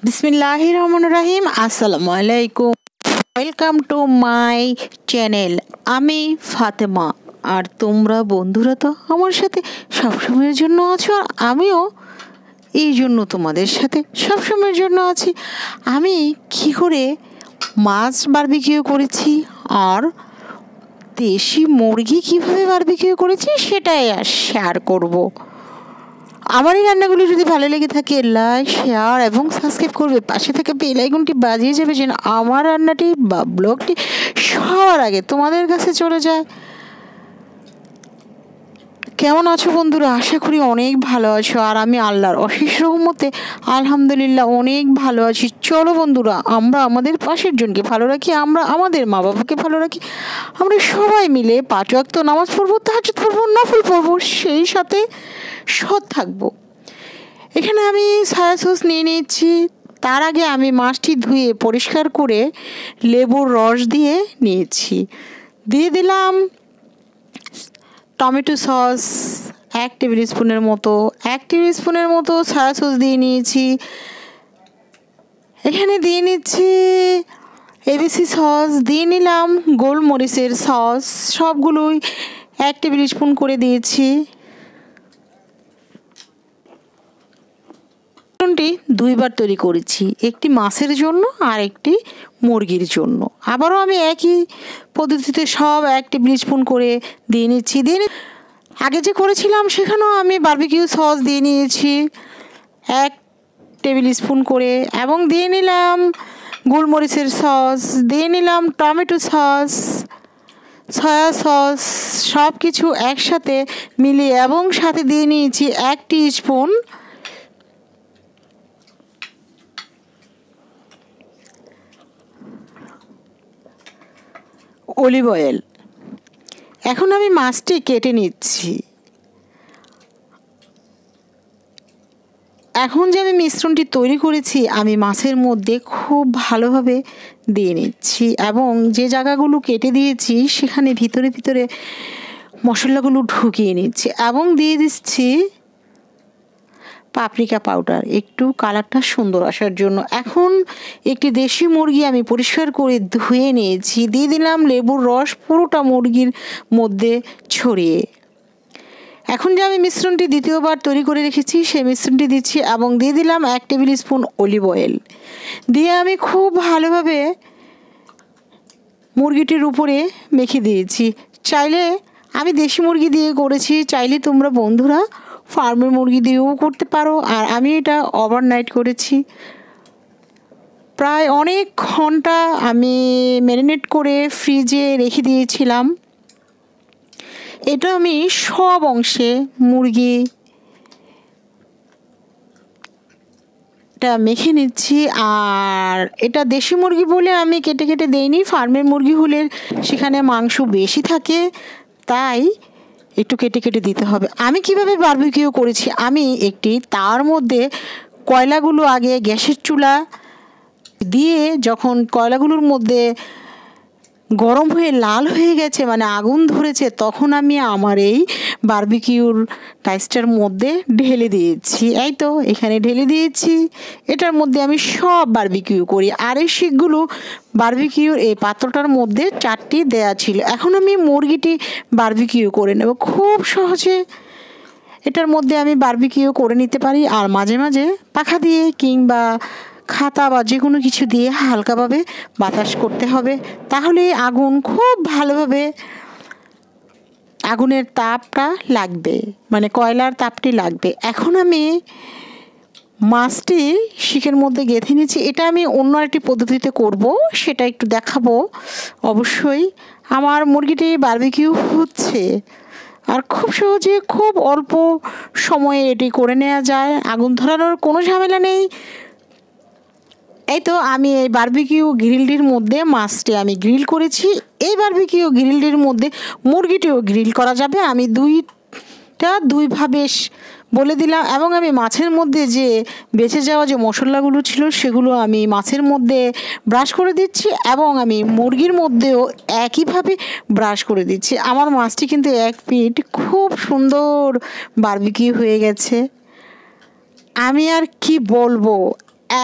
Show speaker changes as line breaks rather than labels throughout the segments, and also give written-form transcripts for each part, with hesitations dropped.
बिस्मिल्लाहिर्रहमानिर्रहीम अस्सलामु अलैकुम वेलकम टू माई चैनल আমি ফাতেমা আর তোমরা বন্ধুরা তো আমার সাথে সব সময়ের জন্য আছো আর আমিও এই জন্য তোমাদের সাথে সব সময়ের জন্য আছি। আমি কি করে মাছ বারবিকিউ করেছি আর দেশি মুরগি কিভাবে বারবিকিউ করেছি সেটাই শেয়ার করব। আমার এই রান্নাগুলো যদি ভালো লেগে থাকে লাইক শেয়ার এবং সাবস্ক্রাইব করবে, পাশে থেকে বেল আইকনটি বাজিয়ে যাবে যেন আমার রান্নাটি বা ব্লগটি সবার আগে তোমাদের কাছে চলে যায়। কেমন আছো বন্ধুরা? আশা করি অনেক ভালো আছো আর আমি আল্লাহর অশেষ রহমতে আলহামদুলিল্লাহ অনেক ভালো আছি। চলো বন্ধুরা, আমরা আমাদের পাশের জনকে ভালো রাখি, আমরা আমাদের মা বাবাকে ভালো রাখি, আমরা সবাই মিলে 5 ওয়াক্ত নামাজ পড়বো, তাহাজ্জুদ পড়বো, নফল পড়বো, সেই সাথে সৎ থাকবো। এখানে আমি সয়া সস নিয়ে নিচ্ছি। তার আগে আমি মাছটি ধুয়ে পরিষ্কার করে লেবুর রস দিয়ে নিয়েছি। দিয়ে দিলাম টমেটো সস 1 টেবিল স্পুনের মতো সয়া সস দিয়ে নিয়েছি। এখানে দিয়ে নিচ্ছি এবিসি সস, দিয়ে নিলাম গোলমরিচের সস, সবগুলোই 1 টেবিল স্পুন করে দিয়েছি। দুইবার তৈরি করেছি, একটি মাছের জন্য আর একটি মুরগির জন্য। আবারও আমি একই পদ্ধতিতে সব 1 টেবিল স্পুন করে দিয়ে নিচ্ছি। আগে যে করেছিলাম সেখানেও আমি বারবিকিউ সস দিয়ে নিয়েছি 1 টেবিল স্পুন করে, এবং দিয়ে নিলাম গোলমরিচের সস, দিয়ে নিলাম টমেটো সস, সয়া সস, সব কিছু একসাথে মিলিয়ে, এবং সাথে দিয়ে নিয়েছি 1 টিস্পুন অলিভ অয়েল। এখন আমি মাছটি কেটে নিচ্ছি। এখন যে আমি মিশ্রণটি তৈরি করেছি আমি মাছের মধ্যে খুব ভালোভাবে দিয়ে নিচ্ছি, এবং যে জায়গাগুলো কেটে দিয়েছি সেখানে ভিতরে ভিতরে মশলাগুলো ঢুকিয়ে নিচ্ছি, এবং দিয়ে দিচ্ছি পাপরিকা পাউডার একটু কালারটা সুন্দর আসার জন্য। এখন একটি দেশি মুরগি আমি পরিষ্কার করে ধুয়ে নিয়েছি, দিয়ে দিলাম লেবুর রস পুরোটা মুরগির মধ্যে ছড়িয়ে। এখন যে আমি মিশ্রণটি দ্বিতীয়বার তৈরি করে রেখেছি সেই মিশ্রণটি দিচ্ছি, এবং দিয়ে দিলাম 1 টেবিল স্পুন অলিভ অয়েল, দিয়ে আমি খুব ভালোভাবে মুরগিটির উপরে মেখে দিয়েছি। চাইলে আমি দেশি মুরগি দিয়ে করেছি, চাইলে তোমরা বন্ধুরা ফার্মের মুরগি দিয়েও করতে পারো। আর আমি এটা ওভারনাইট করেছি, প্রায় অনেক ঘন্টা আমি ম্যারিনেট করে ফ্রিজে রেখে দিয়েছিলাম। এটা আমি সব অংশে মুরগিটা মেখে নিচ্ছি। আর এটা দেশি মুরগি বলে আমি কেটে কেটে দেইনি, ফার্মের মুরগি হলে সেখানে মাংস বেশি থাকে, তাই একটু কেটে কেটে দিতে হবে। আমি কিভাবে বারবিকিউ করেছি, আমি তার মধ্যে কয়লাগুলো আগে গ্যাসের চুলা দিয়ে যখন কয়লাগুলোর মধ্যে গরম হয়ে লাল হয়ে গেছে মানে আগুন ধরেছে, তখন আমি আমার এই বারবিকিউর টাইসটার মধ্যে ঢেলে দিয়েছি। এই তো এখানে ঢেলে দিয়েছি, এটার মধ্যে আমি সব বারবিকিউ করি। আর এই শিকগুলো বারবিকিউর এই পাত্রটার মধ্যে 4টি দেয়া ছিল। এখন আমি মুরগিটি বারবিকিউ করে নেব খুব সহজে। এটার মধ্যে আমি বারবিকিউ করে নিতে পারি, আর মাঝে মাঝে পাখা দিয়ে কিংবা খাতা বা যে কোনো কিছু দিয়ে হালকাভাবে বাতাস করতে হবে, তাহলে আগুন খুব ভালোভাবে আগুনের তাপটা লাগবে, মানে কয়লার তাপটি লাগবে। এখন আমি মাছটি শিকের মধ্যে গেঁথে নিচ্ছি। এটা আমি অন্য একটি পদ্ধতিতে করব, সেটা একটু দেখাবো অবশ্যই। আমার মুরগিটি বারবিকিউ হচ্ছে, আর খুব সহজে খুব অল্প সময়ে এটি করে নেওয়া যায়, আগুন ধরানোর কোনো ঝামেলা নেই। এই তো আমি এই বারবিকিউ গ্রিলটির মধ্যে মাছটি আমি গ্রিল করেছি, এই বারবিকিউ গ্রিলটির মধ্যে মুরগিটিও গ্রিল করা যাবে। আমি দুইভাবে বলে দিলাম, এবং আমি মাছের মধ্যে যে বেঁচে যাওয়া যে মশলাগুলো ছিল সেগুলো আমি মাছের মধ্যে ব্রাশ করে দিচ্ছি, এবং আমি মুরগির মধ্যেও একইভাবে ব্রাশ করে দিচ্ছি। আমার মাছটি কিন্তু 1 পিঠ খুব সুন্দর বারবিকিউ হয়ে গেছে। আমি আর কি বলবো,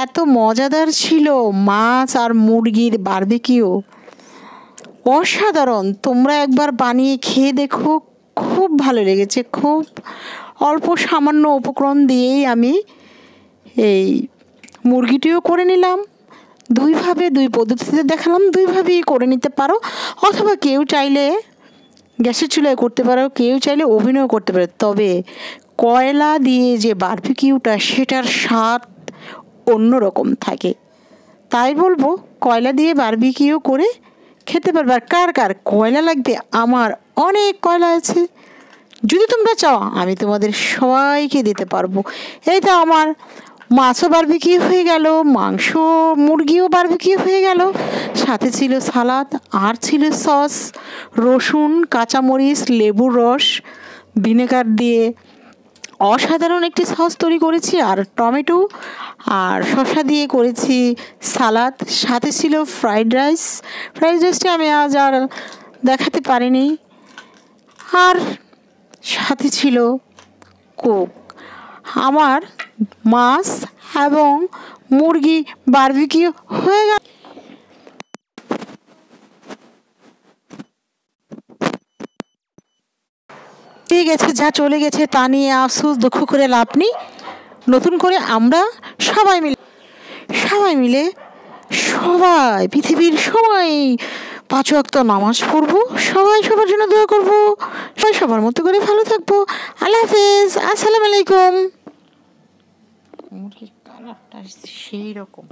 এত মজাদার ছিল মাছ আর মুরগির বারবিকিউ, অসাধারণ। তোমরা একবার বানিয়ে খেয়ে দেখো, খুব ভালো লেগেছে। খুব অল্প সামান্য উপকরণ দিয়েই আমি এই মুরগিটিও করে নিলাম। দুই পদ্ধতিতে দেখালাম, দুইভাবেই করে নিতে পারো, অথবা কেউ চাইলে গ্যাসের চুলায় করতে পারো, কেউ চাইলে ওভেনেও করতে পারো। তবে কয়লা দিয়ে যে বারবিকিউটা, সেটার স্বাদ অন্যরকম থাকে। তাই বলবো কয়লা দিয়ে বারবিকিউ করে খেতে পারবে। আর কার কার কয়লা লাগবে? আমার অনেক কয়লা আছে, যদি তোমরা চাও আমি তোমাদের সবাইকে দিতে পারবো। এই তো আমার মাছও বারবিকিউ হয়ে গেল, মাংস মুরগিও বারবিকিউ হয়ে গেল, সাথে ছিল সালাদ, আর ছিল সস, রসুন, কাঁচামরিচ, লেবুর রস, ভিনেগার দিয়ে অসাধারণ একটি সস তৈরি করেছি, আর টমেটো আর শসা দিয়ে করেছি সালাদ। সাথে ছিল ফ্রাইড রাইসটা আমি আজ আর দেখাতে পারিনি। আর সাথে ছিল কোক। আমার মাছ এবং মুরগি বারবিকিউ হয়ে গেল। ঠিক আছে, যা চলে গেছে তা নিয়ে আফসোস দুঃখ করে লাভ নেই। নতুন করে আমরা সবাই মিলে পৃথিবীর সবাই 5 ওয়াক্ত নামাজ পড়বো, সবাই সবার জন্য দোয়া করবো, সবাই সবার মতো করে ভালো থাকবো। আল্লাহ হাফেজ, আসসালামু আলাইকুম। মুরগির কালারটা সেই রকম।